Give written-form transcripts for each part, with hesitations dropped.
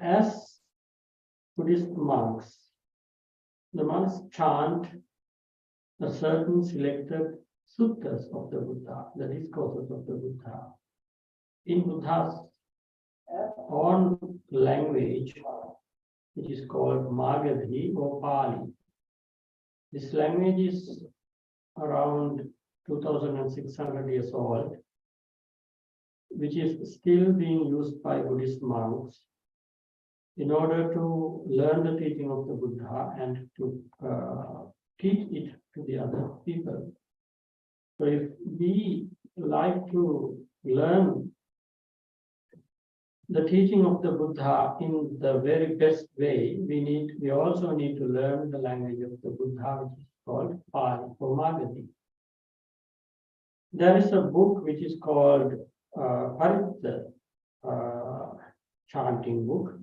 as Buddhist monks, the monks chant a certain selected suttas of the Buddha, the discourses of the Buddha, in Buddha's own language, which is called Magadhi or Pali. This language is around 2,600 years old, which is still being used by Buddhist monks in order to learn the teaching of the Buddha and to teach it to the other people. So if we like to learn the teaching of the Buddha in the very best way, we also need to learn the language of the Buddha, which is called Pali or Magadhi. There is a book which is called Pirith Chanting book,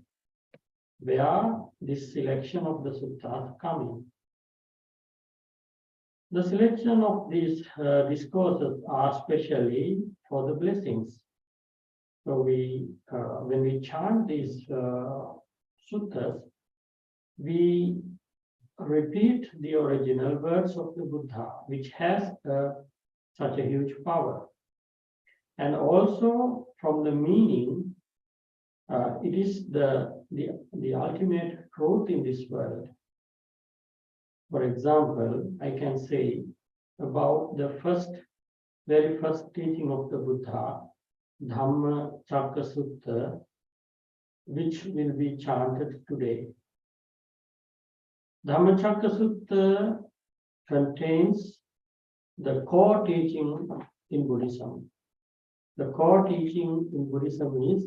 where this selection of the suttas come in. The selection of these discourses are specially for the blessings. So when we chant these suttas, we repeat the original words of the Buddha, which has such a huge power. And also from the meaning, it is the ultimate truth in this world. For example, I can say about the very first teaching of the Buddha, Dhamma Chakra Sutta, which will be chanted today. Dhamma Chakra Sutta contains the core teaching in Buddhism. The core teaching in Buddhism is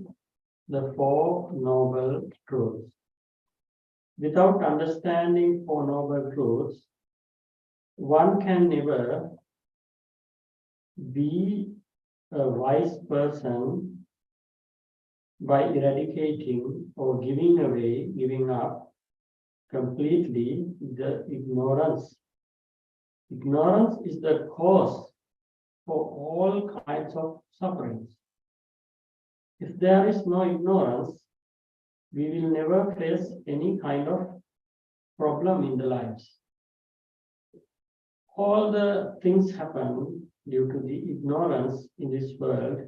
the Four Noble Truths. Without understanding Four Noble Truths, one can never be a wise person by eradicating or giving up completely the ignorance. Ignorance is the cause for all kinds of sufferings. If there is no ignorance, we will never face any kind of problem in the lives. All the things happen due to the ignorance in this world,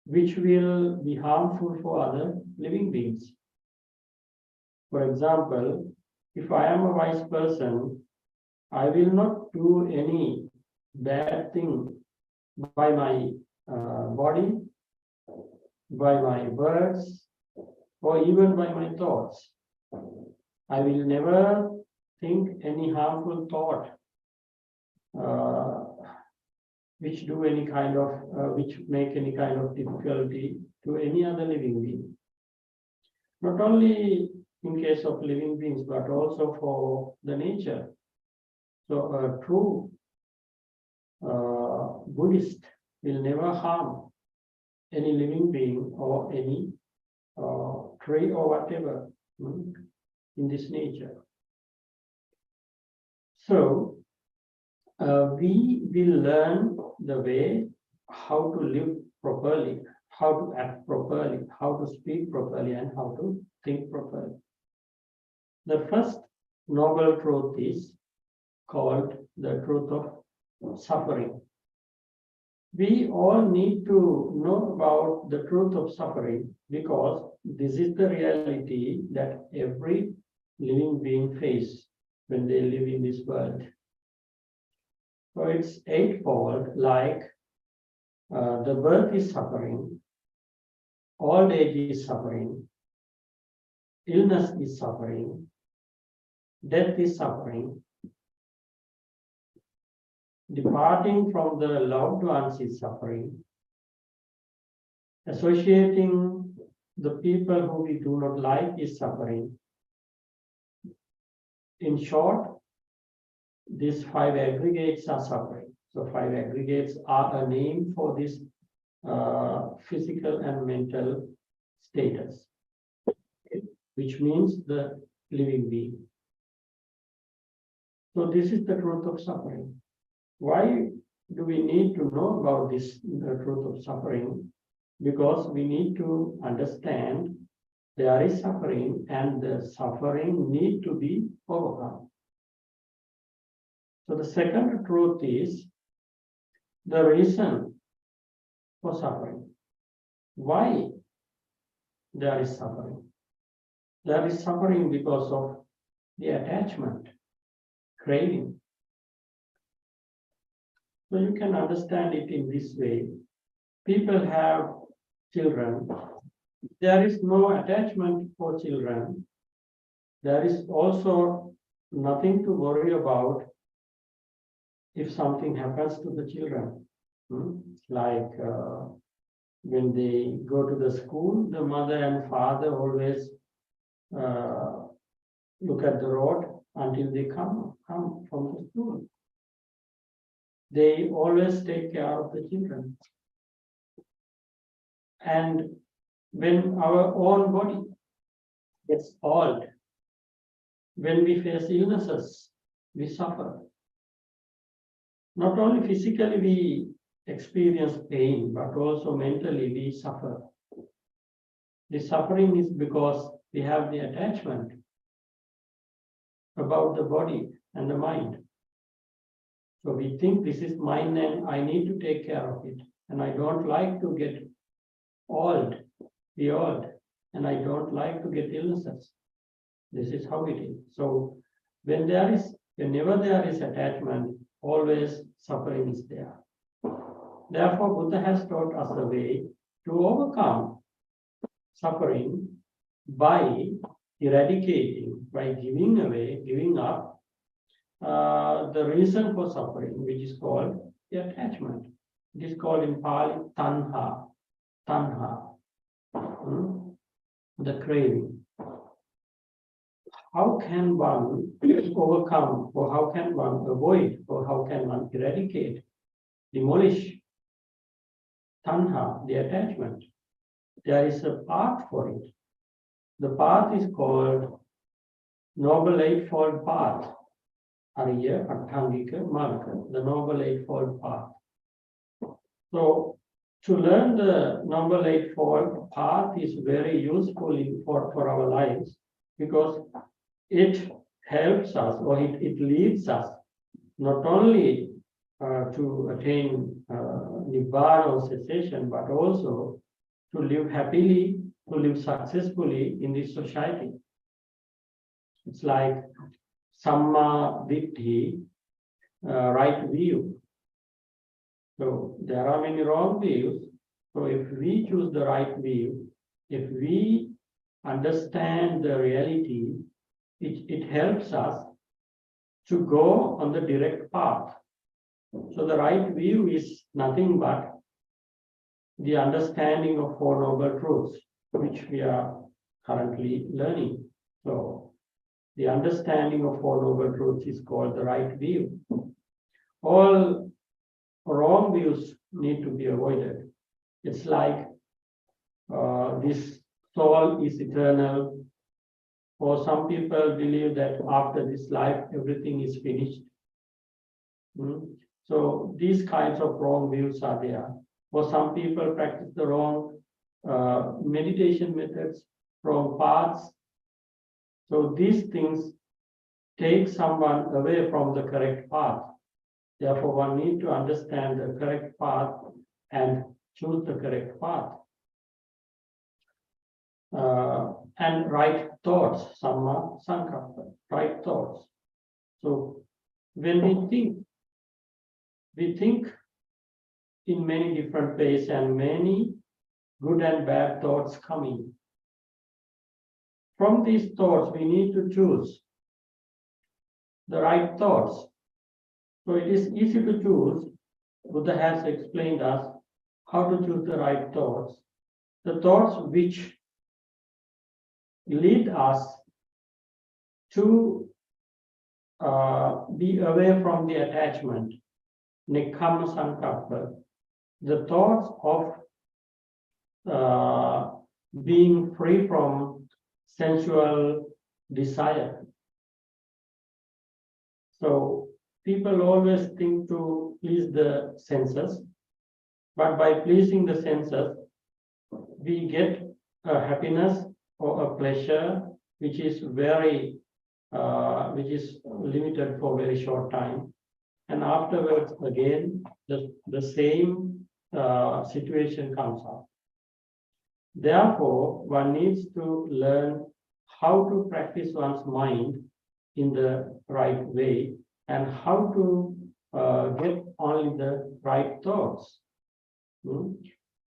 which will be harmful for other living beings. For example, if I am a wise person, I will not do any bad thing by my body, by my words, or even by my thoughts. I will never think any harmful thought which make any kind of difficulty to any other living being. Not only in case of living beings, but also for the nature. So a true Buddhist will never harm any living being or any tree or whatever in this nature. So we will learn the way how to live properly, how to act properly, how to speak properly, and how to think properly. The first noble truth is called the truth of suffering. We all need to know about the truth of suffering because this is the reality that every living being faces when they live in this world. So it's eightfold, like the birth is suffering, old age is suffering, illness is suffering, death is suffering, departing from the loved ones is suffering, associating the people who we do not like is suffering. In short, these five aggregates are suffering. So five aggregates are a name for this physical and mental status, which means the living being. So this is the truth of suffering. Why do we need to know about this, the truth of suffering? Because we need to understand there is suffering, and the suffering need to be overcome. So the second truth is the reason for suffering. Why there is suffering? There is suffering because of the attachment, craving. So you can understand it in this way. People have children. There is no attachment for children. There is also nothing to worry about if something happens to the children. Like when they go to the school, the mother and father always look at the road until they come from the school. They always take care of the children. And when our own body gets old, when we face illnesses, we suffer. Not only physically we experience pain, but also mentally we suffer. The suffering is because we have the attachment about the body and the mind. So we think this is mine and I need to take care of it. And I don't like to get be old, and I don't like to get illnesses. This is how it is. So whenever there is attachment, always suffering is there. Therefore, Buddha has taught us a way to overcome suffering by eradicating, by giving up the reason for suffering, which is called the attachment. It is called in Pali tanha, the craving. How can one overcome, or how can one avoid, or how can one eradicate, demolish tanha, the attachment? There is a path for it. The path is called Noble Eightfold Path, Ariya Atthangika Marga, the Noble Eightfold Path. So, to learn the Noble Eightfold Path is very useful for our lives, because it helps us, or it leads us not only to attain Nibbana or cessation, but also to live happily, to live successfully in this society. It's like Samma Diddhi, right view. So there are many wrong views. So if we choose the right view, if we understand the reality, it helps us to go on the direct path. So the right view is nothing but the understanding of Four Noble Truths, which we are currently learning. So the understanding of Four Noble Truths is called the right view. All wrong views need to be avoided. It's like this soul is eternal. Or some people believe that after this life, everything is finished. So these kinds of wrong views are there. Or some people practice the wrong meditation methods, wrong paths. So these things take someone away from the correct path. Therefore, one needs to understand the correct path and choose the correct path. And right thoughts, Samma Sankappa, right thoughts. So when we think in many different ways, and many good and bad thoughts come in. From these thoughts, we need to choose the right thoughts. So it is easy to choose. Buddha has explained us how to choose the right thoughts. The thoughts which lead us to be away from the attachment, Nekkhamma Sankappa, the thoughts of being free from sensual desire. So people always think to please the senses, but by pleasing the senses, we get happiness or a pleasure which is which is limited for a very short time, and afterwards again the same situation comes up. Therefore, one needs to learn how to practice one's mind in the right way and how to get only the right thoughts.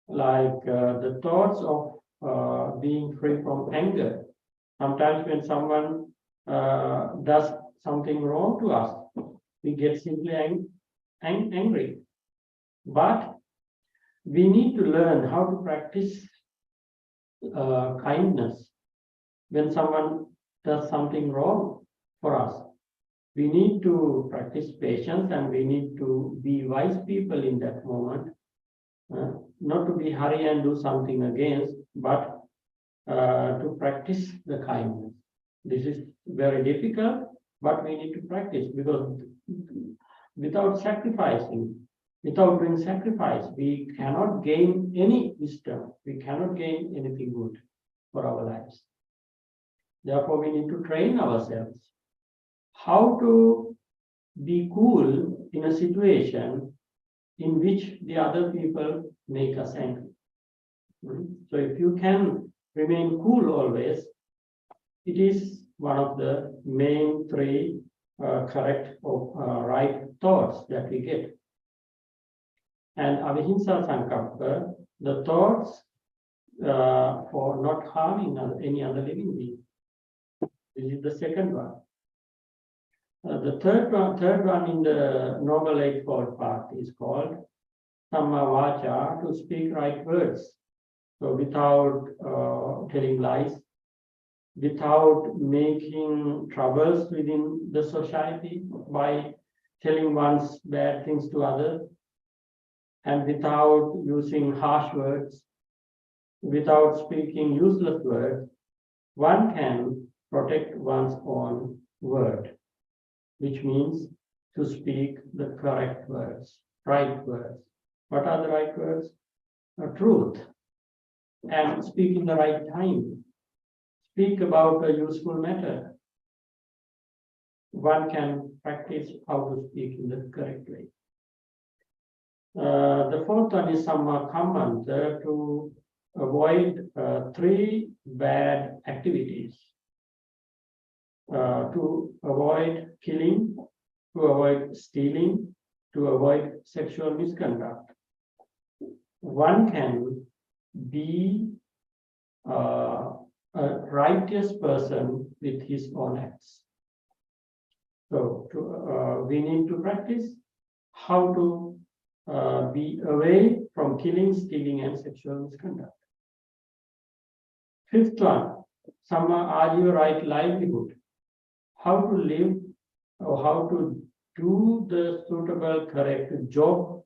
Like the thoughts of being free from anger. Sometimes when someone does something wrong to us, we get simply angry. But we need to learn how to practice kindness when someone does something wrong for us. We need to practice patience, and we need to be wise people in that moment, not to be hurry and do something against, but to practice the kindness. This is very difficult, but we need to practice, because without sacrificing, without doing sacrifice, we cannot gain any wisdom. We cannot gain anything good for our lives. Therefore, we need to train ourselves how to be cool in a situation in which the other people make us angry. So if you can remain cool always, it is one of the main three correct or right thoughts that we get. And avihimsa sankappa, the thoughts for not harming any other living being. This is the second one. The third one in the Noble Eightfold Path is called Samma Vacha, to speak right words. So without telling lies, without making troubles within the society by telling one's bad things to others, and without using harsh words, without speaking useless words, one can protect one's own word, which means to speak the correct words, right words. What are the right words? Truth. And speak in the right time. Speak about a useful matter. One can practice how to speak in the correct way. The fourth one is Samma Kammanta, to avoid three bad activities. To avoid killing, to avoid stealing, to avoid sexual misconduct. One can be a righteous person with his own acts. So we need to practice how to be away from killing, stealing, and sexual misconduct. Fifth one, Samma Ajiva, right livelihood. How to live or how to do the suitable, correct job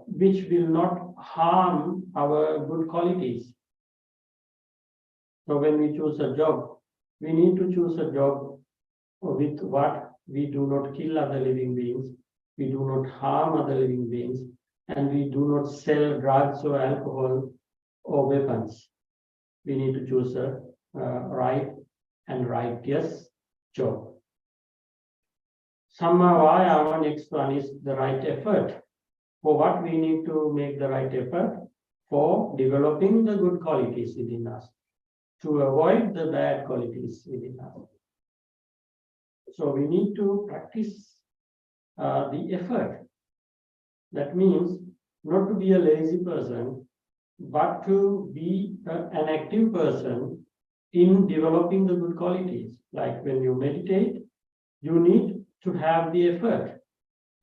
which will not harm our good qualities. So when we choose a job, we need to choose a job with what we do not kill other living beings, we do not harm other living beings, and we do not sell drugs or alcohol or weapons. We need to choose a right and righteous job. Samma Vayama, next one is the right effort. For what we need to make the right effort? For developing the good qualities within us, to avoid the bad qualities within us. So we need to practice the effort. That means not to be a lazy person, but to be an active person in developing the good qualities. Like when you meditate, you need to have the effort.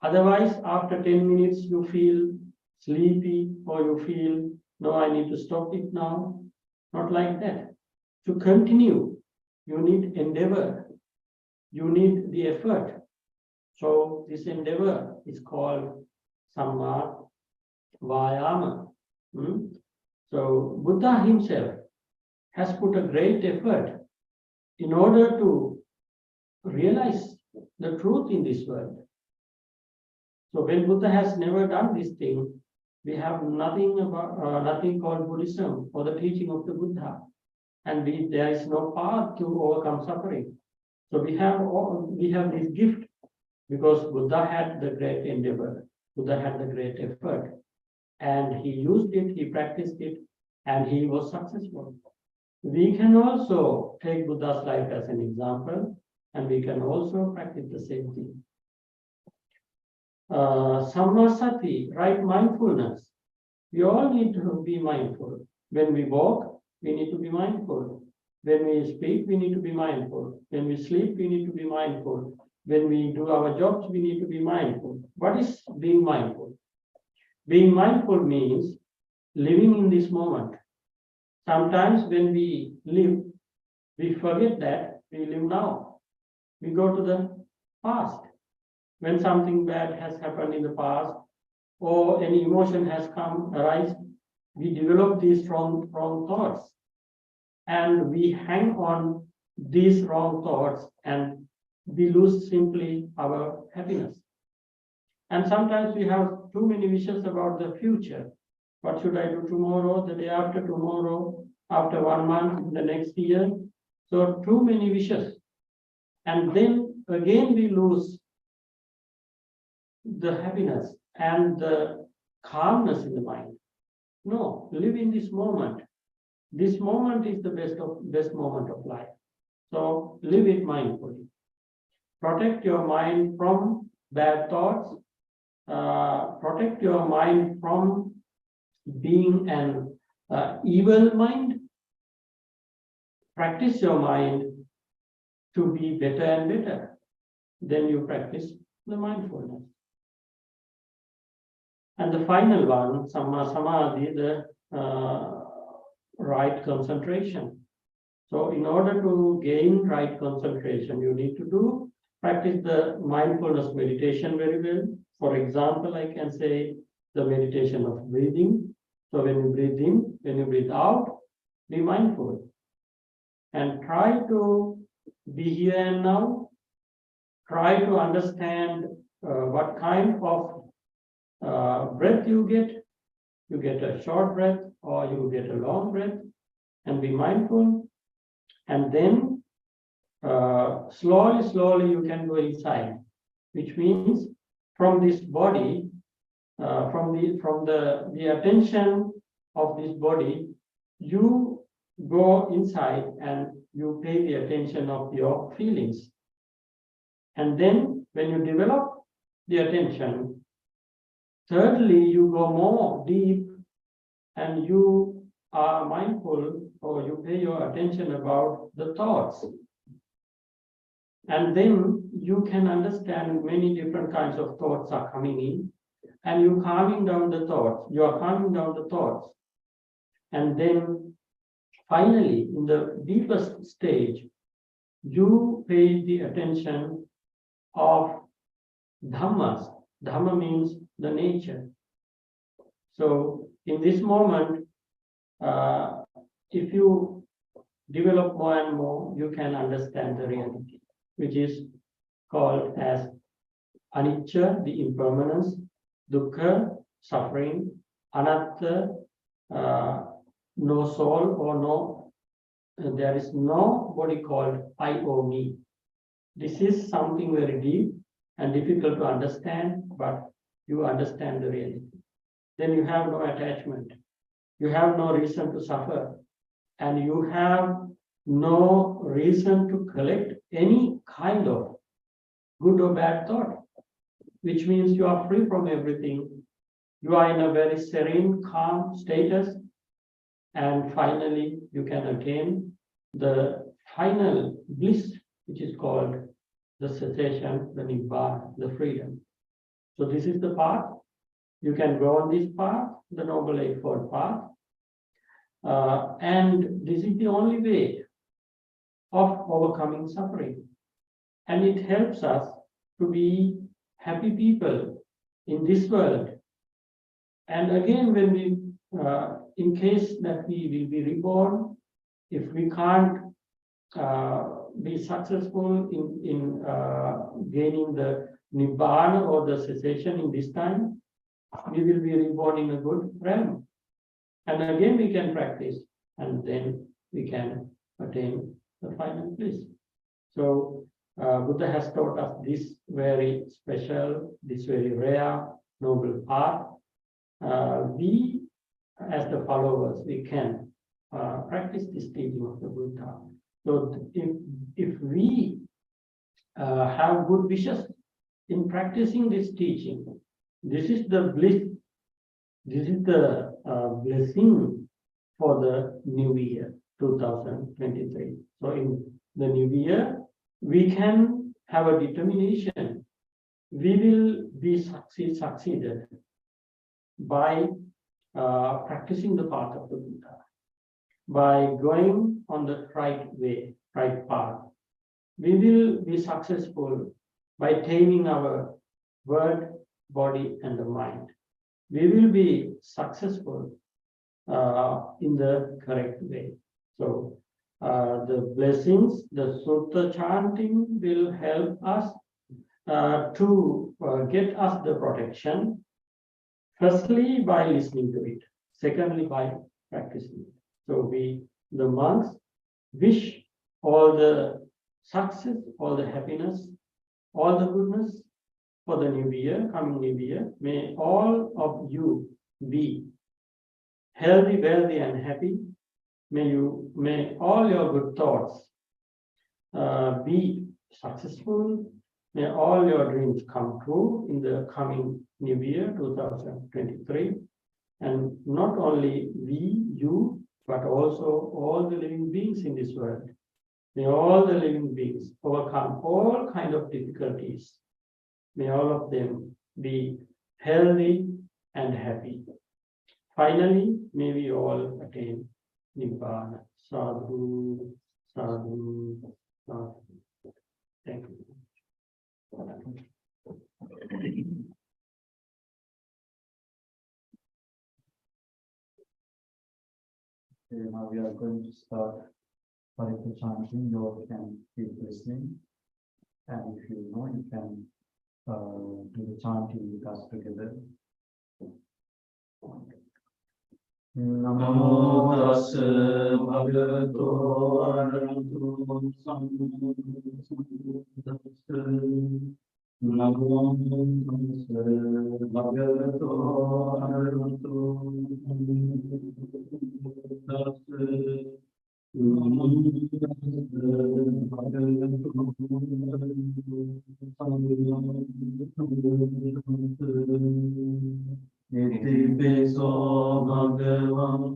Otherwise, after 10 minutes, you feel sleepy, or you feel, no, I need to stop it now. Not like that. To continue, you need endeavor. You need the effort. So this endeavor is called Samma Vayama. So Buddha himself has put a great effort in order to realize the truth in this world. So when Buddha has never done this thing, we have nothing called Buddhism or the teaching of the Buddha. and there is no path to overcome suffering. So we have this gift because Buddha had the great endeavor, Buddha had the great effort, and he used it, he practiced it, and he was successful. We can also take Buddha's life as an example, and we can also practice the same thing. Sammasati, right mindfulness. We all need to be mindful. When we walk, we need to be mindful. When we speak, we need to be mindful. When we sleep, we need to be mindful. When we do our jobs, we need to be mindful. What is being mindful? Being mindful means living in this moment. Sometimes when we live, we forget that we live now. We go to the past. When something bad has happened in the past, or any emotion has arise, we develop these wrong thoughts. And we hang on these wrong thoughts and we lose simply our happiness. And sometimes we have too many wishes about the future. What should I do tomorrow, the day after tomorrow, after 1 month, the next year? So too many wishes. And then again we lose the happiness and the calmness in the mind. No, live in this moment. This moment is the best moment of life. So live it mindfully. Protect your mind from bad thoughts. Protect your mind from being an evil mind. Practice your mind to be better and better. Then you practice the mindfulness. And the final one, Samma Samadhi, the right concentration. So in order to gain right concentration, you need to practice the mindfulness meditation very well. For example, I can say the meditation of breathing. So when you breathe in, when you breathe out, be mindful. And try to be here and now. Try to understand what kind of breath you get. You get a short breath or you get a long breath, and be mindful. And then slowly you can go inside, which means from this body, from the attention of this body, you go inside and you pay the attention of your feelings. And then when you develop the attention, thirdly, you go more deep and you are mindful, or you pay your attention about the thoughts. And then you can understand many different kinds of thoughts are coming in, and you're calming down the thoughts. You are calming down the thoughts. And then finally, in the deepest stage, you pay the attention of dhammas. Dhamma means the nature. So in this moment, if you develop more and more, you can understand the reality, which is called as anicca, the impermanence, dukkha, suffering, anatta, no soul or no, there is no body called I or me. This is something very deep and difficult to understand, but you understand the reality. Then you have no attachment. You have no reason to suffer, and you have no reason to collect any kind of good or bad thought, which means you are free from everything. You are in a very serene, calm status, and finally you can attain the final bliss, which is called the cessation, the nibbana, the freedom. So this is the path. You can go on this path, the Noble Eightfold Path. And this is the only way of overcoming suffering. And it helps us to be happy people in this world. And again, when we, in case that we will be reborn, if we can't be successful in gaining the Nibbana or the cessation in this time, we will be reborn in a good realm. And again we can practice, and then we can attain the final bliss. So Buddha has taught us this very special, this very rare, noble path. We, as the followers, we can practice this teaching of the Buddha. So if we have good wishes in practicing this teaching, this is the bliss, this is the blessing for the new year 2023. So in the new year, we can have a determination. We will be succeeded by practicing the path of the Buddha, by going on the right way, right path. We will be successful by taming our word, body, and the mind. We will be successful in the correct way. So the blessings, the sutta chanting will help us to get us the protection. Firstly, by listening to it. Secondly, by practicing it. So the monks, wish all the success, all the happiness, all the goodness for the new year, coming new year. May all of you be healthy, wealthy, and happy. May all your good thoughts be successful. May all your dreams come true in the coming new year 2023. And not only we, you, but also all the living beings in this world. May all the living beings overcome all kinds of difficulties. May all of them be healthy and happy. Finally, may we all attain Nibbana. Sadhu, sadhu, sadhu. Thank you. Okay, now we are going to start Pirith Chanting. You all can keep listening. And if you know, you can do the chanting with us together. Namo tassa bhagavato arahato samma Namo tassa bhagavato arahato Iti piso bhagavan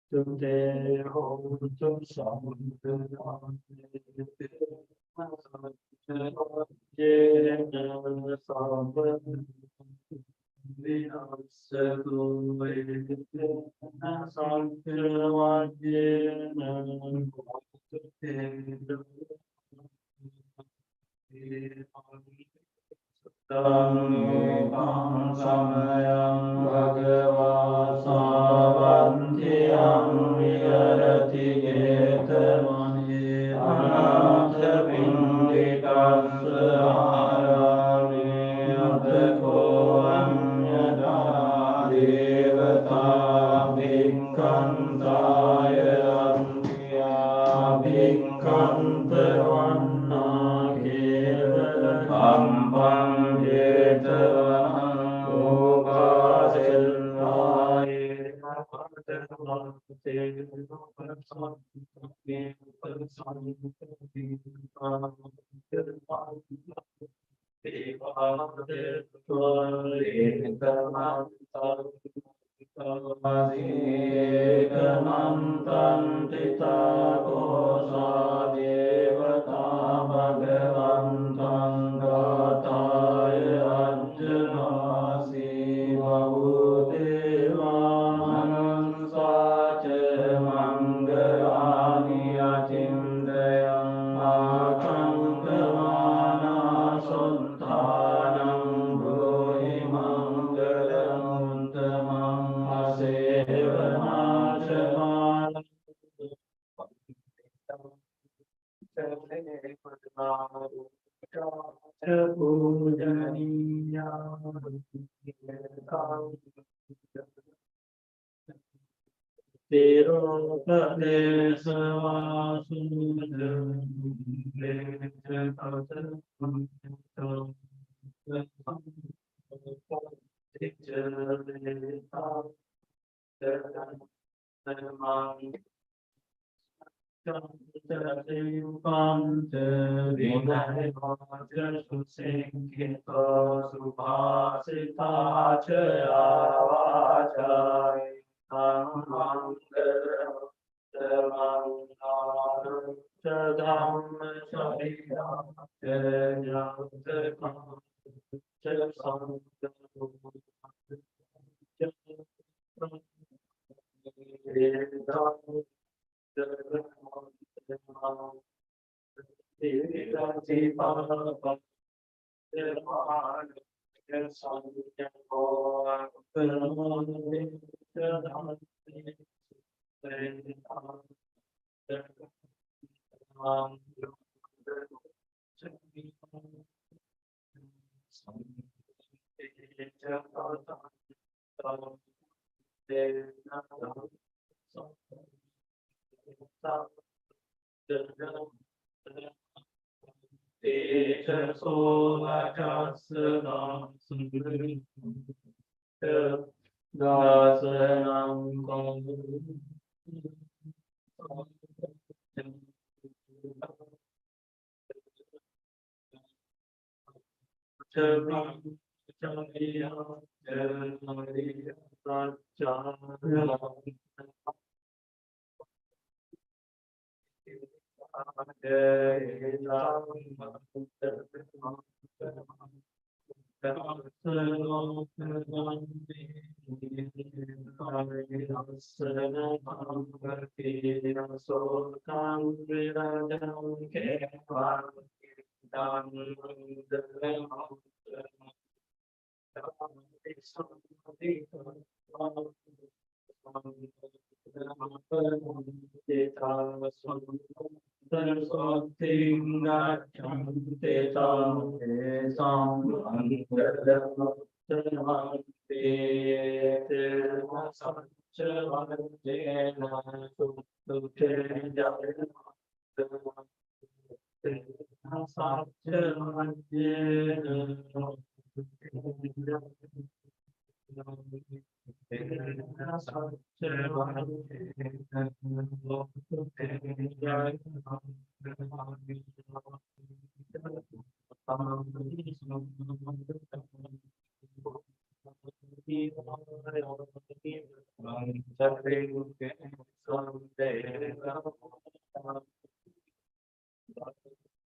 Today, hold to some Tanmukam samayam bhagava savantiyam viharati getamani anatha pindikassa harami atako amyada devata bhikkantaya antiya bhikkantavanna kevara kampam jetavana upasilvaye Ekanantam tita kosa devata bhagavantam gataya anjanasi bahudeva manansaca mangalani achindayam akankamana sontanam broi mangalam uttamam asevanachaman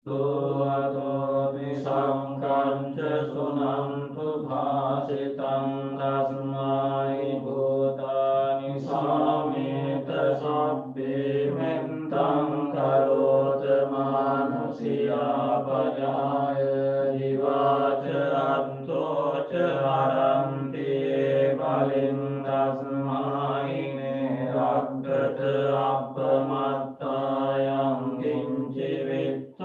Tuato visangkanca sunantu bhasitam tasmai bhutani samita sabbe mentang karota manusya padaya divaca attoca haranti palim tasmai rakkata appamattayam kincivit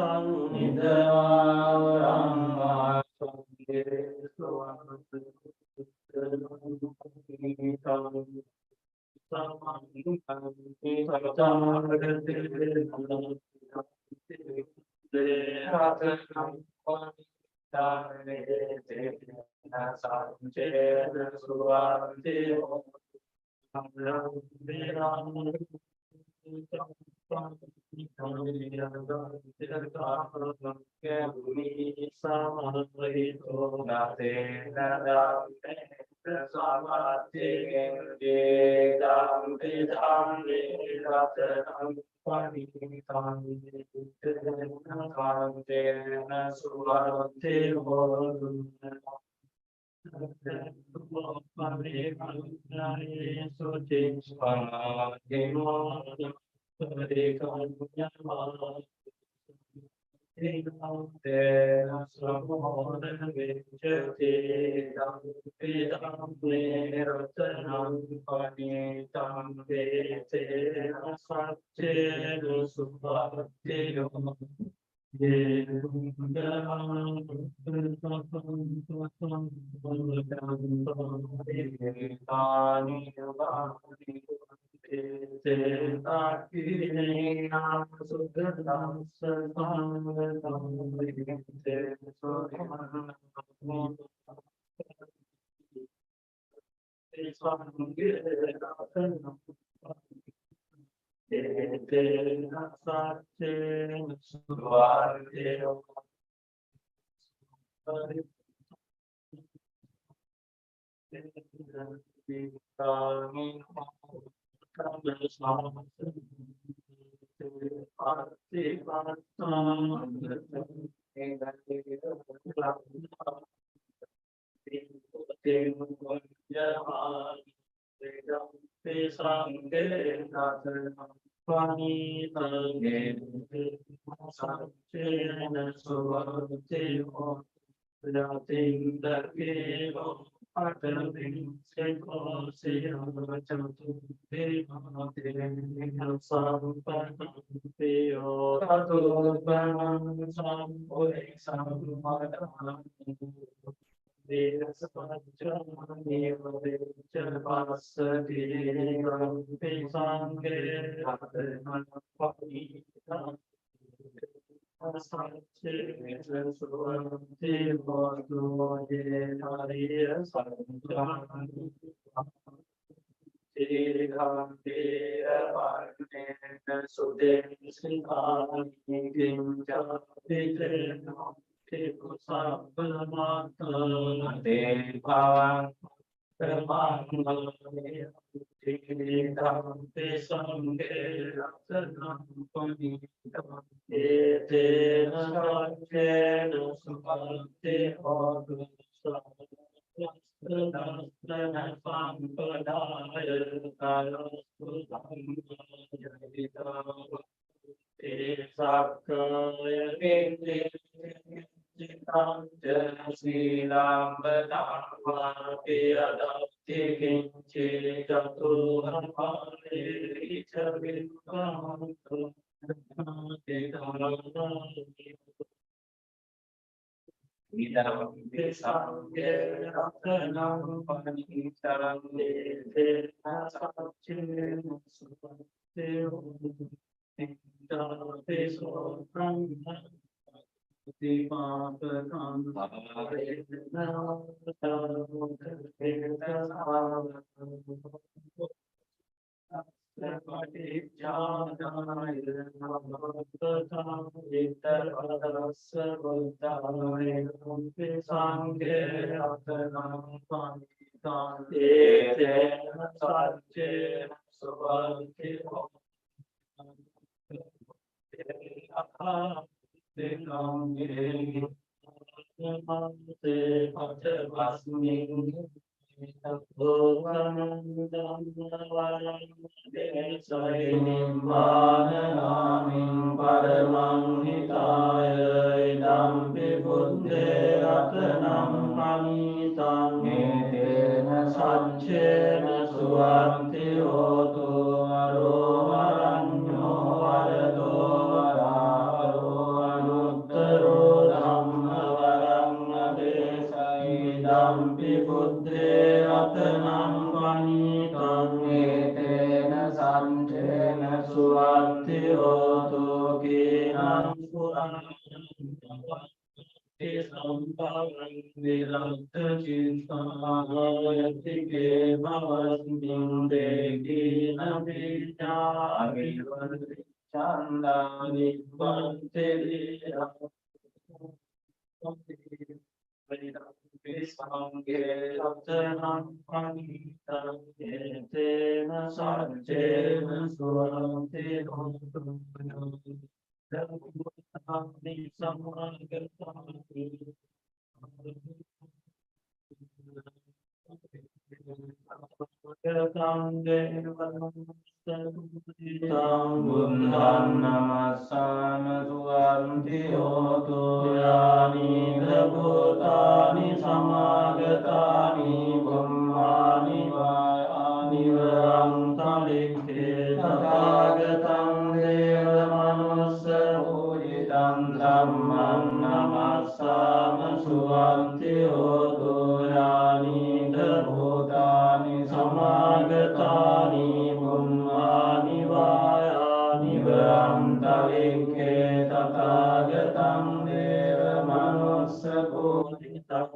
Nibbāna paramang hitāya idampi buddhe ratanam panitam etena saccena suvanti hotu aroharanyo varato vararo anuttaro dhamma varang adesai idampi buddhe ratanam panitam etena saccena suvanti hotu kinam surang Buddham namassana suvanti hotu yani bhutani samagatani bummani vayani varam talikhe tathagatam deva manussa pujitam dhammam namassana suvanti hotu yani bhutani samagatani bummani vayani varam talikhe tathagatam deva manussa pujitam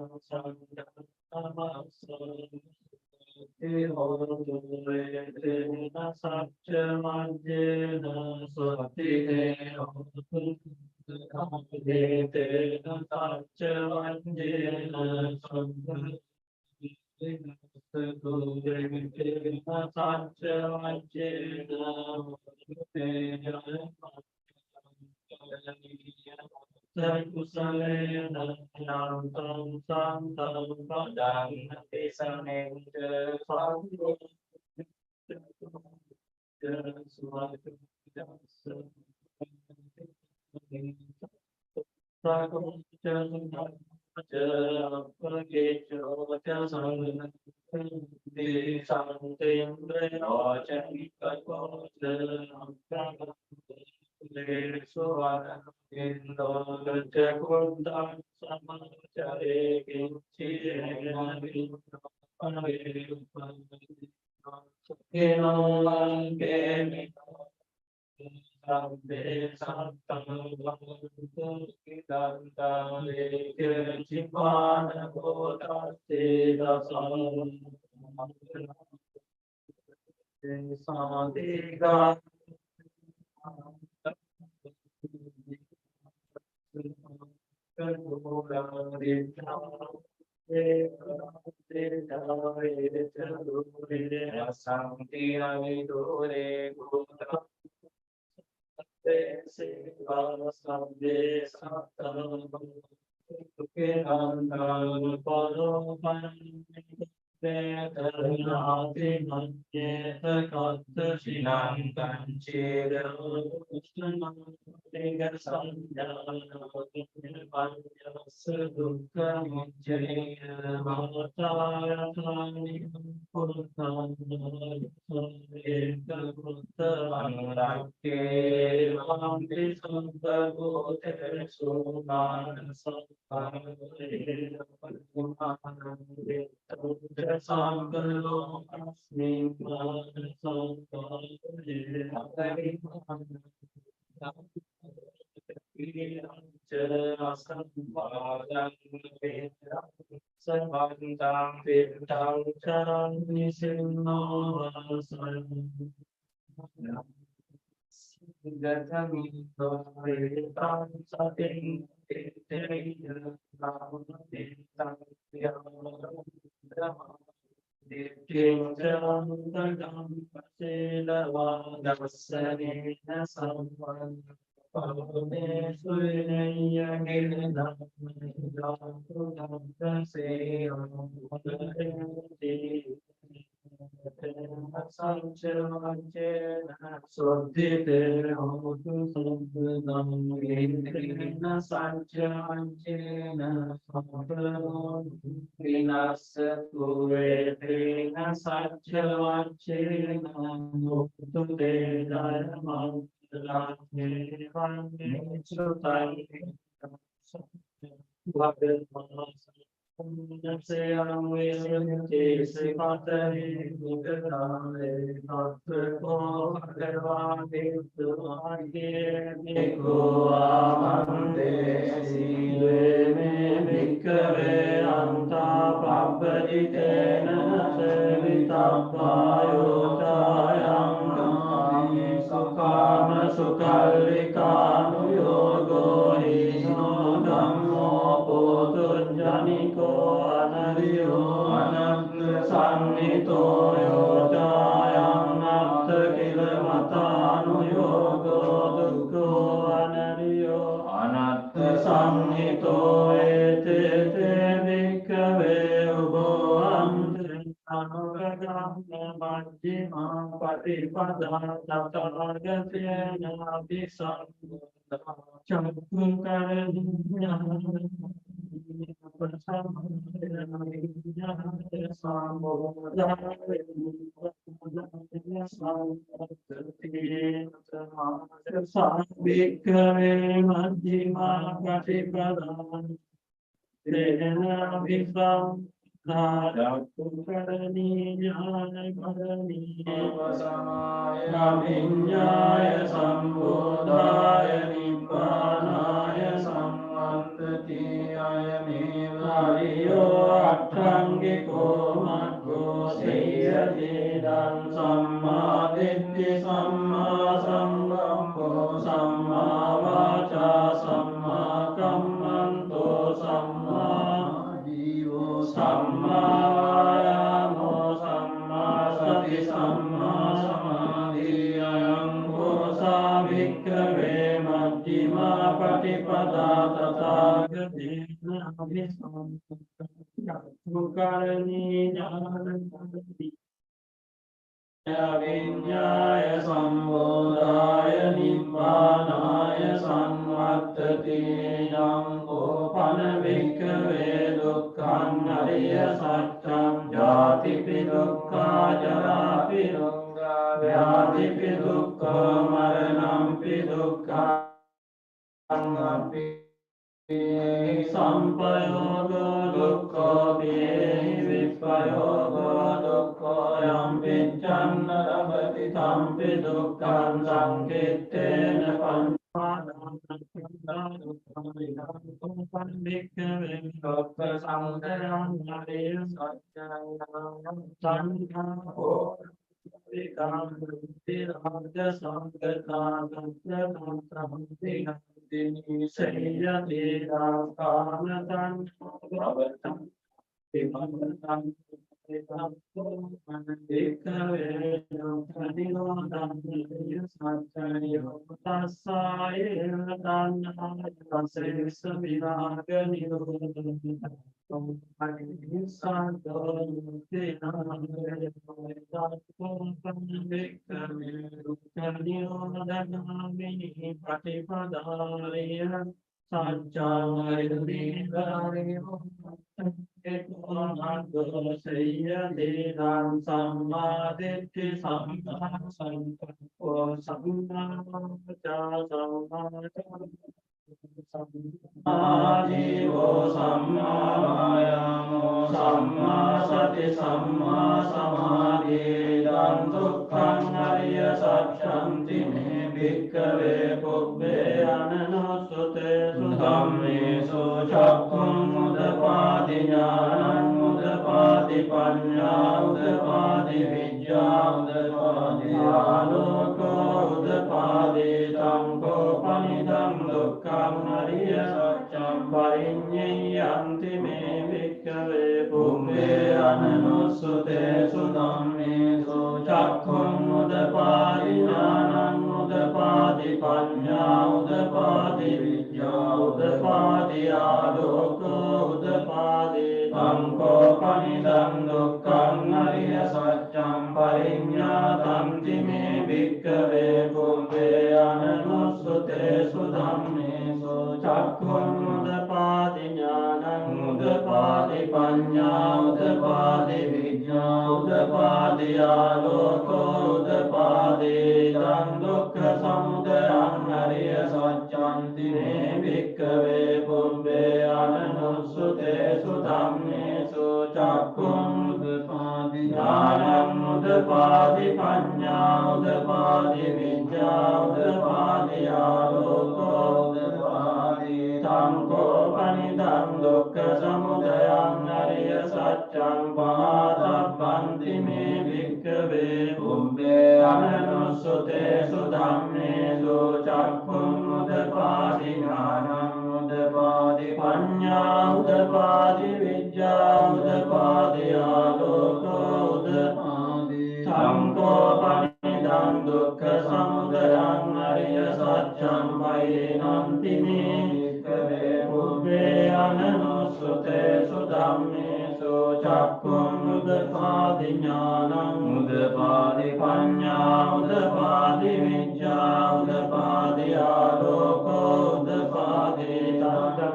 ආලෝකෝ උදපාදේ තංකෝ පනිදං දුක්ඛං අරිය සත්‍යං පරිඤ්ඤාතං තිමේ භික්ඛවේ පුබ්බේ අනනුස්සතේසු ධම්මේසු චක්ඛුං උදපාදි ඥානං උදපාදි පඤ්ඤා උදපාදි විඥා උදපාදි ආලෝකෝ උදපාදි තං දුක්ඛ සමුදයං අරිය සත්‍යං තිමේ භික්ඛවේ පුබ්බේ අනනුස්සතේසු ධම්මේසු චක්ඛුං උදපාදි ඥානං උදපාදි පඤ්ඤා උදපාදි විඥා උදපාදි ආලෝකෝ උදපාදි තංකෝ පනිදං දුක්ඛ සමුදයං අරිය සත්‍යං පහතබ්බන්ති මේ භික්ඛවේ පුබ්බේ අනනුස්සතේසු ධම්මේසු චක්ඛුං උදපාදි ඥානං උදපාදි පඤ්ඤා උදපාදි විඥා උදපාදි ආලෝකෝ උදපාදි තංකෝ පනිදං දුක්ඛ සමුදයං අරිය සත්‍යං පයිනන්ති මේ භික්ඛවේ පුබ්බේ අනනුස්සතේසු ධම්මේසු චක්ඛුං උදපාදි ඥානං උදපාදි පඤ්ඤා උදපාදි විඥා උදපාදි ආලෝකෝ උදපාදි තං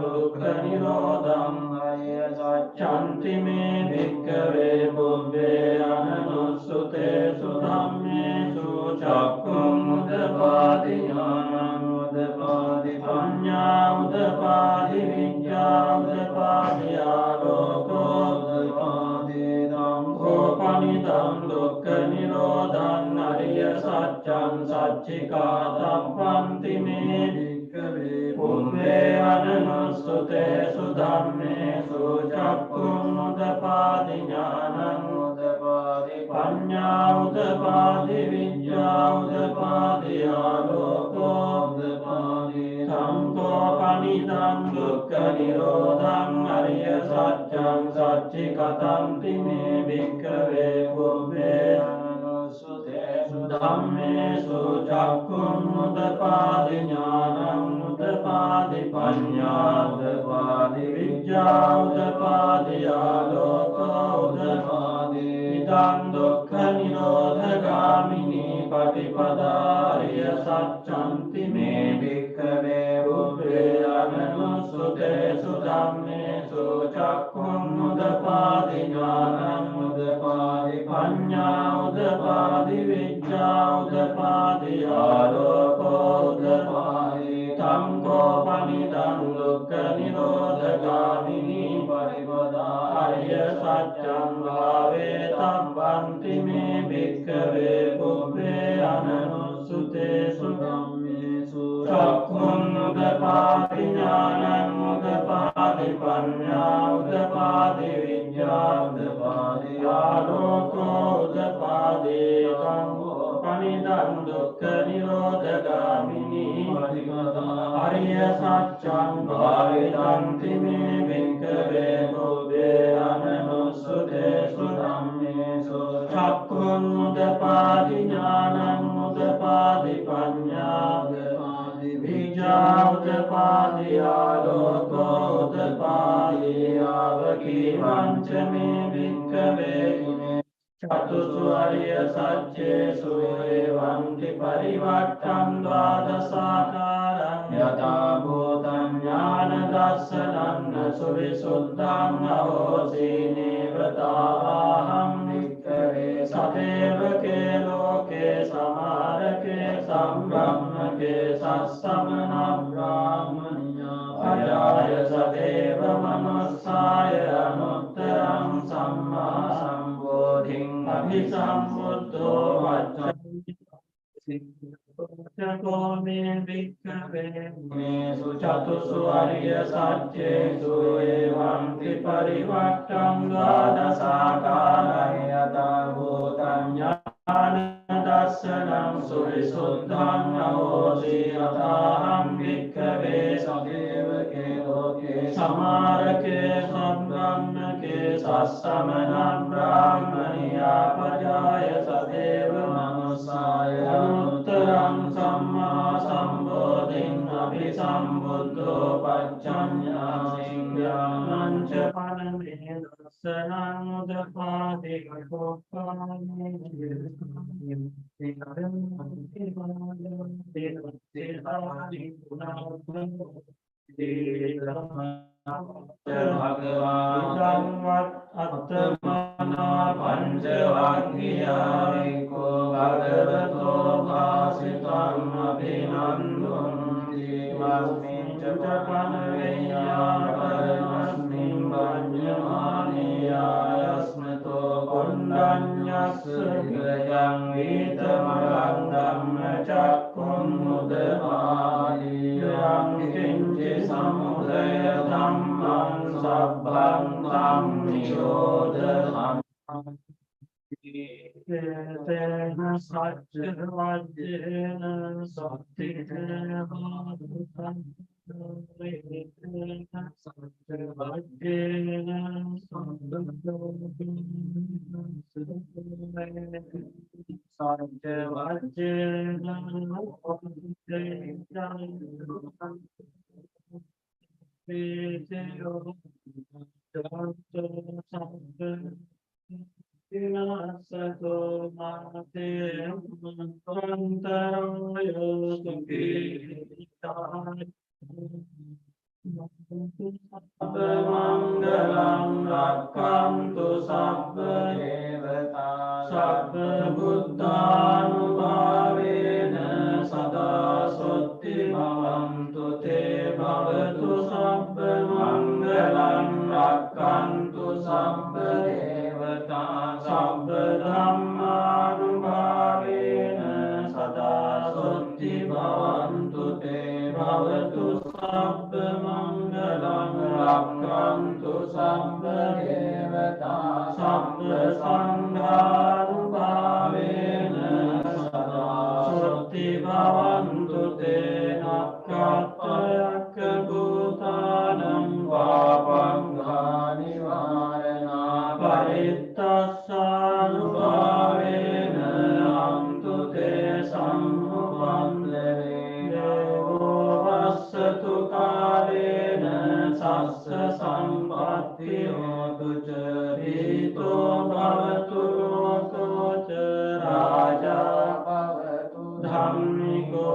දුක්ඛ නිරෝධං අරිය සත්‍යන්ති මේ භික්ඛවේ පුබ්බේ අනනුස්සතේසු ධම්මේසු චක්ඛුං උදපාදි ඥානං උදපාදි පඤ්ඤා උදපාදි විඥා උදපාදි ආලෝකෝ උදපාදි ධම්මෝ පනිදං දුක්ඛ නිරෝධං අරිය සත්‍යං සච්චිකාතප්පන්ති මේ භික්ඛවේ පුබ්බේ අනනුස්සතේසු ධම්මේසු චක්ඛුං උදපාදි ඥානං උදපාදි පඤ්ඤා උදපාදි විඥා උදපාදි ආලෝකෝ උදපාදි සංකෝ පනිදං දුක්ඛ නිරෝධං අරිය සත්‍යං සච්චිකතන්ති මේ භික්ඛවේ පුබ්බේ අනනුස්සතේසු ධම්මේසු චක්ඛුං උදපාදි ඥානං උදපාදි පඤ්ඤා උදපාදි විඥා උදපාදි ආලෝකෝ උදපාදි ඉදං දුක්ඛ නිරෝධගාමිනී පටිපදාරිය සත්‍යන්ති මේ භික්ඛවේ පුබ්බේ අනනුස්සතේසු ධම්මේසු චක්ඛුං උදපාදි ඥානං උදපාදි පඤ්ඤා උදපාදි විඥා උදපාදි ආලෝකෝ උදපාදි තංකෝ පනිදං දුක්ඛ නිරෝධගාමිනී පටිපදාරිය සත්‍යං භාවේ තබ්බන්ති මේ භික්ඛවේ පුබ්බේ අනනුස්සතේසු ධම්මේසු චක්ඛුං උදපාදි ඥානං උදපාදි පඤ්ඤා උදපාදි විඥා උදපාදි ආලෝකෝ උදපාදි සංඝෝ පනිදං දුක්ඛ නිරෝධගාමිනී අරිය සත්‍යං භාවිතන්ති මේ භික්ඛවේ පුබ්බේ අනනුස්සතේසු ධම්මේසු චක්ඛුං උදපාදි ඥානං උදපාදි පඤ්ඤා උදපාදි විඥා උදපාදි ආලෝකෝ උදපාදි ආවකීවං ච මේ භික්ඛවේ චතුසු අරිය සත්‍යේසු එවං පරිවට්ඨං ද්වාදසාකාරං යථා භූතං ඥාන දස්සනං සුවිසුද්ධං අවසීනේවතාහං වික්ඛවේ සදේවකේ ලෝකේ සමාරකේ සම්බ්‍රහ්මකේ සස්සමන බ්‍රාහ්මණ්‍යා අජාය සදේව මනුස්සාය අනුත්තරං සම්මා සම්බෝධිං අභිසම්බුද්ධෝ වච්ඡති චකෝ මේ භික්ඛවේ මේසු චතුසු අරිය සත්‍යේසු එවං පරිවට්ඨං ද්වාදසාකාරං යථා භූතං ඥාන දස්සනං සුවිසුද්ධං අවෝසි යථාහං භික්ඛවේ සදේවකේ ලෝකේ සමාරකේ සම්බ්‍රාහ්මණකේ සස්සමන බ්‍රාහ්මණියා පජාය සදේව මනුස්සාය අනුත්තරං සම්මා සම්බෝධින් අභි sambuddho paccanya singyānaṁ ca paramē dassanaṁ udapādi Atthamana pancavaggiyaiko bhagavato bhasitam abhinandunti asmin ca panaveyya paramasmin vajñamaniya yasmato kundanyassa vilayam vitamalang dhamma cakkum mudavādi yam kinci samudaya dhammam sabbham tam nirodham Tena sattvajjena sattvajjena Sato mate antarayo Mangalam rakkantu sabba devata sabba buddhanubhavena sada sotti bhavantu te bhavatu sabba mangalam rakkantu sabba devata sabba dhammanubhavena sada sotti bhavantu te bhavatu sabba mangalam rakkantu sabba devata sabba sanghanubhavena sada sotti bhavantu te nakkatayakka bhutanam vāpaṅghānivarana parittassanubhavena antu te sammupaddave devo vassatu kālena sassa sampatti hotu ca rito bhavatu loto ca raja bhavatu dhammiko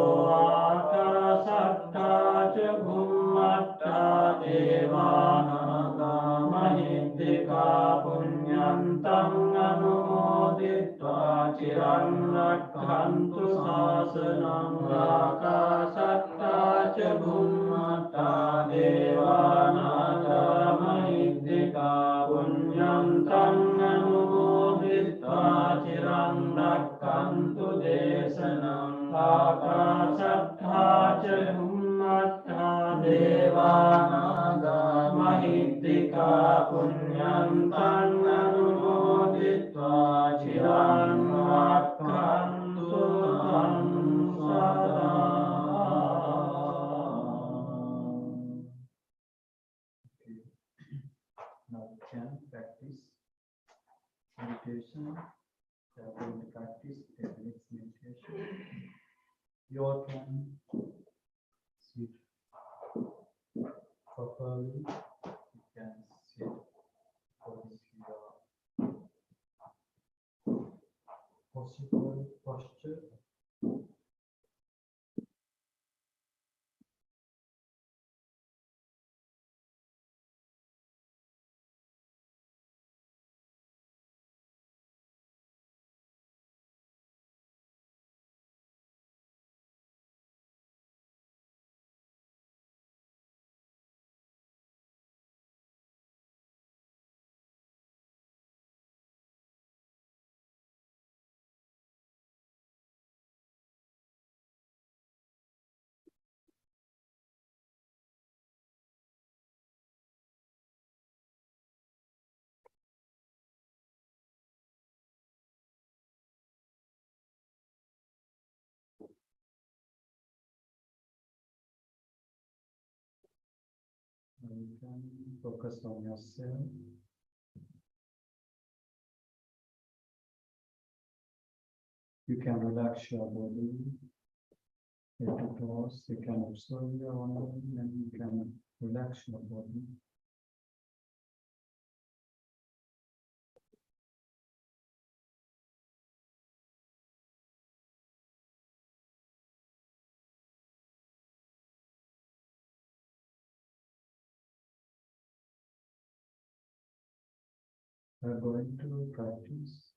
ākasattā ca bhummattā devānaga mahittikā puññantaṁ anumoditvā ciran rakkhantu sāsanaṁ ākasattā ca bhummattā devānaga mahittikā puññantaṁ anumoditvā ciran rakkhantu desanam ākasattā ca bhummattā devānaga mahittikā puññantaṁ anumoditvā ciran rakkhantu taṁ sada. Now we can practice meditation. We are going to practice 10 minutes meditation. Your turn. Sit properly. You can sit possible posture. You can focus on yourself. You can relax your body. If you close, you can observe your own body and you can relax your body. We are going to practice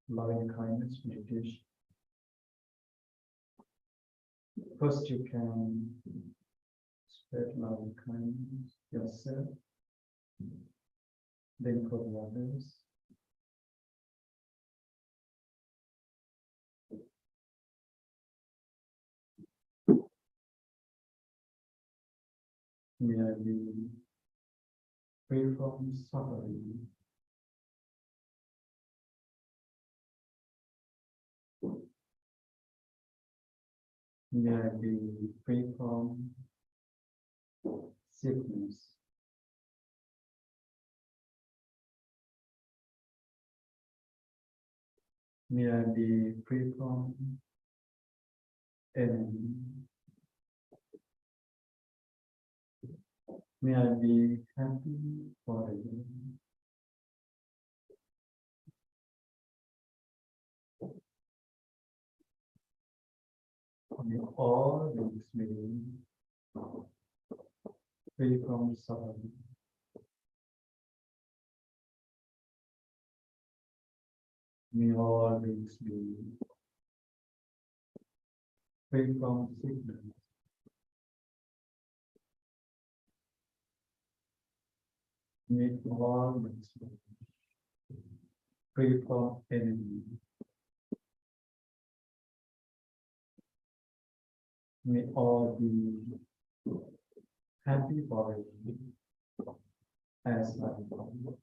loving kindness meditation. First, you can spread loving kindness yourself, then for the others. May I be free from suffering. May I be free from sickness. May I be free from enemy. May I be happy forever. May all beings be free from suffering. May all beings be free from sickness. May all beings be free from enemy. May all be happy forever as I am.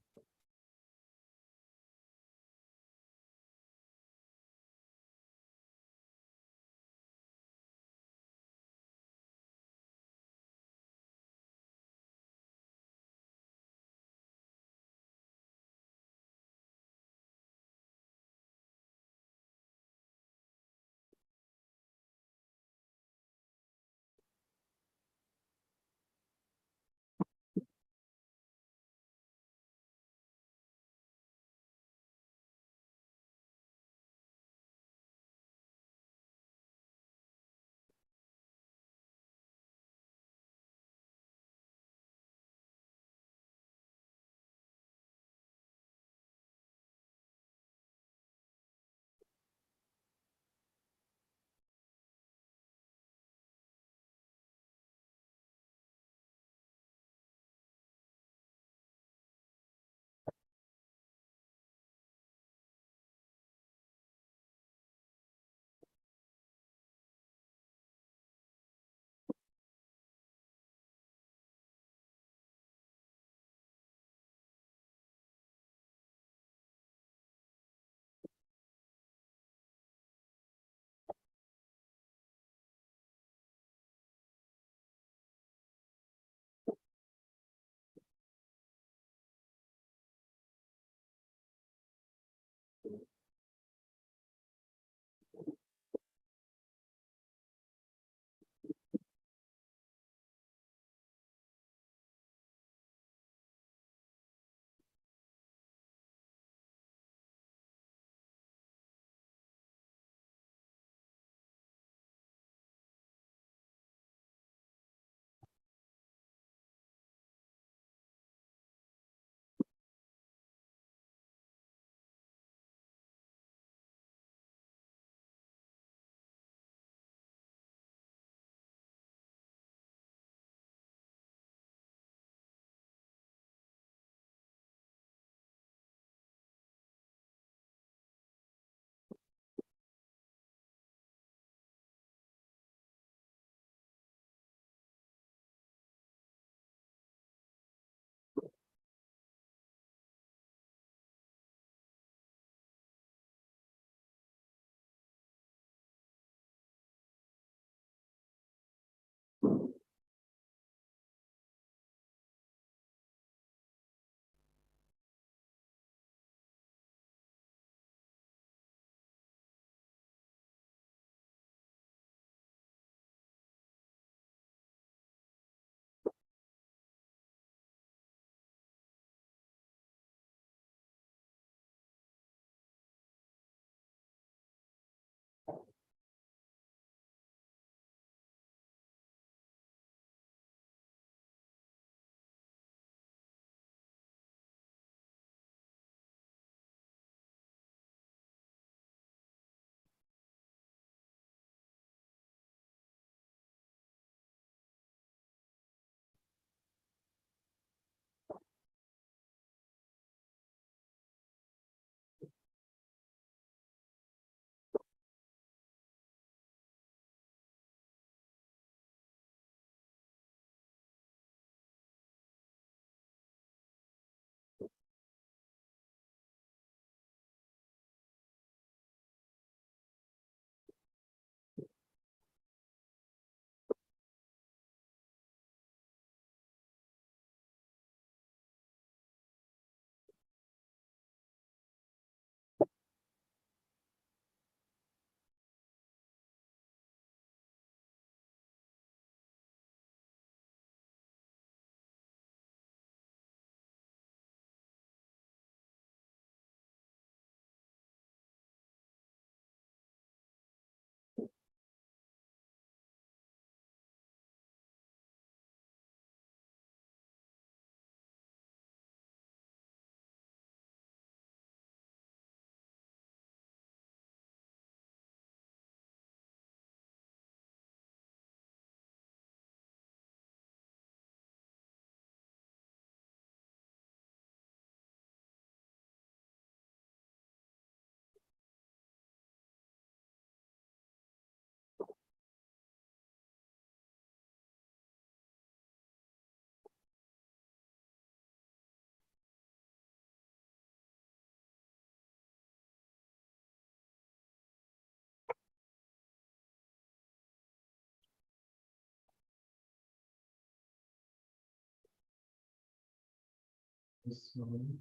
slowly.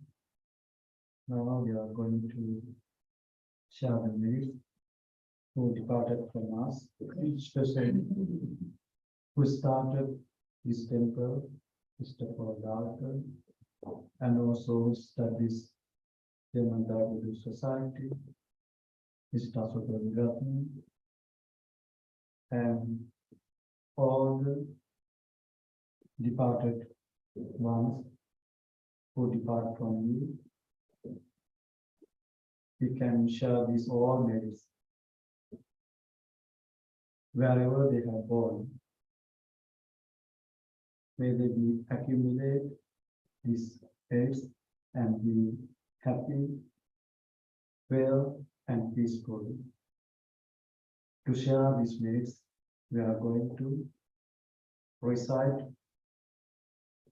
Now we are going to share the names who departed from us, especially who started this temple, Mr. Dalton, and also who studies German Bible Society, Mr. Sotomayor, and all the departed ones who depart from you. We can share these all merits wherever they have born. May they be accumulate these merits and be happy, well, and peaceful. To share these merits, we are going to recite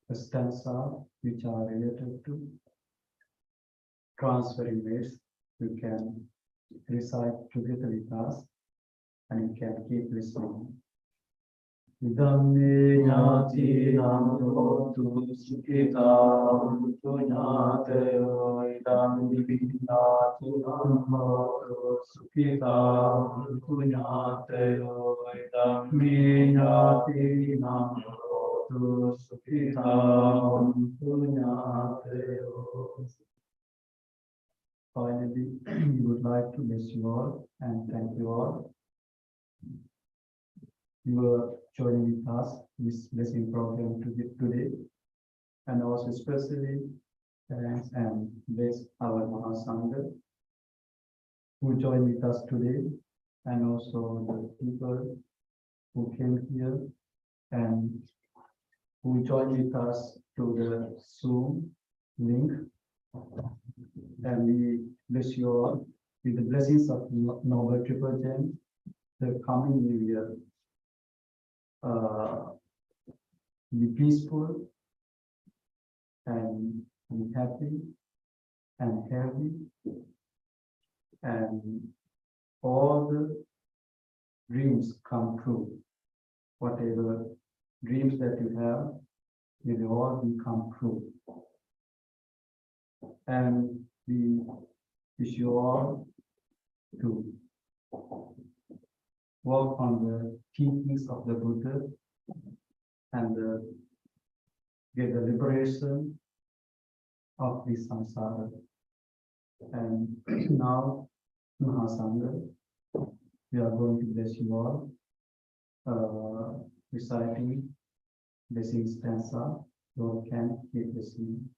a stanza which are related to transferring merits. You can recite together with us and you can keep listening. Idamne nyati namotu sukita punyatayo idam divindatu namotu sukita punyatayo idam nyati namotu sukita punyatayo. Finally, we would like to bless you all and thank you all. You are joining with us this blessing program today, and also especially thanks and bless our Mahasangha who joined with us today, and also the people who came here and who joined with us through the Zoom link. And we bless you all with the blessings of Noble Triple Gem, the coming new year. Be peaceful and be happy and healthy, and all the dreams come true. Whatever dreams that you have, they will all become true. And we wish you all to work on the teachings of the Buddha and get the liberation of this samsara. And now, Mahasangha, we are going to bless you all, reciting blessing stanza. You can keep listening.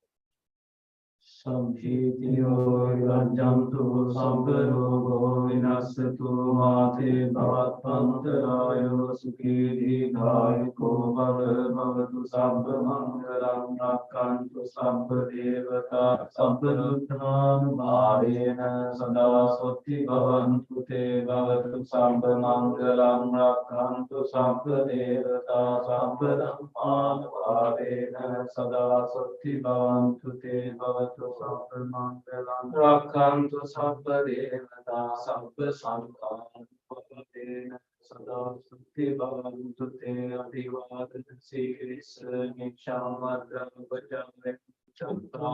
Samphitiyo yajjantu sambarogo vinasatu mate bhavatpantarayo sukhi dhayiko bhavatu sabba mangalam rakkantu sabba devata sabba ruddhan bhavena sada sotti bhavantu te bhavatu sabba mangalam rakkantu sabba devata sabba dhamman bhavena sada sotti bhavantu te bhavatu sabba mangalam rakkantu sabba devata sabba sankara bhavena sada sutti bhavantu te adivadana Sri Krishna Nishamatra Vajare Chantra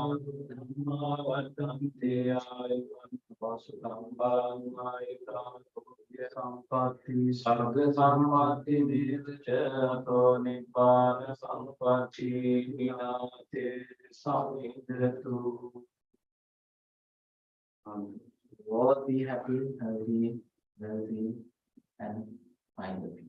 Dhamma Vardhante Ayuvan Vasudam Bhamayita Sampati Sarga Sampati Virjato Nibbana Sampati Vinate Samidatu. All be happy, healthy, wealthy, and find the peace.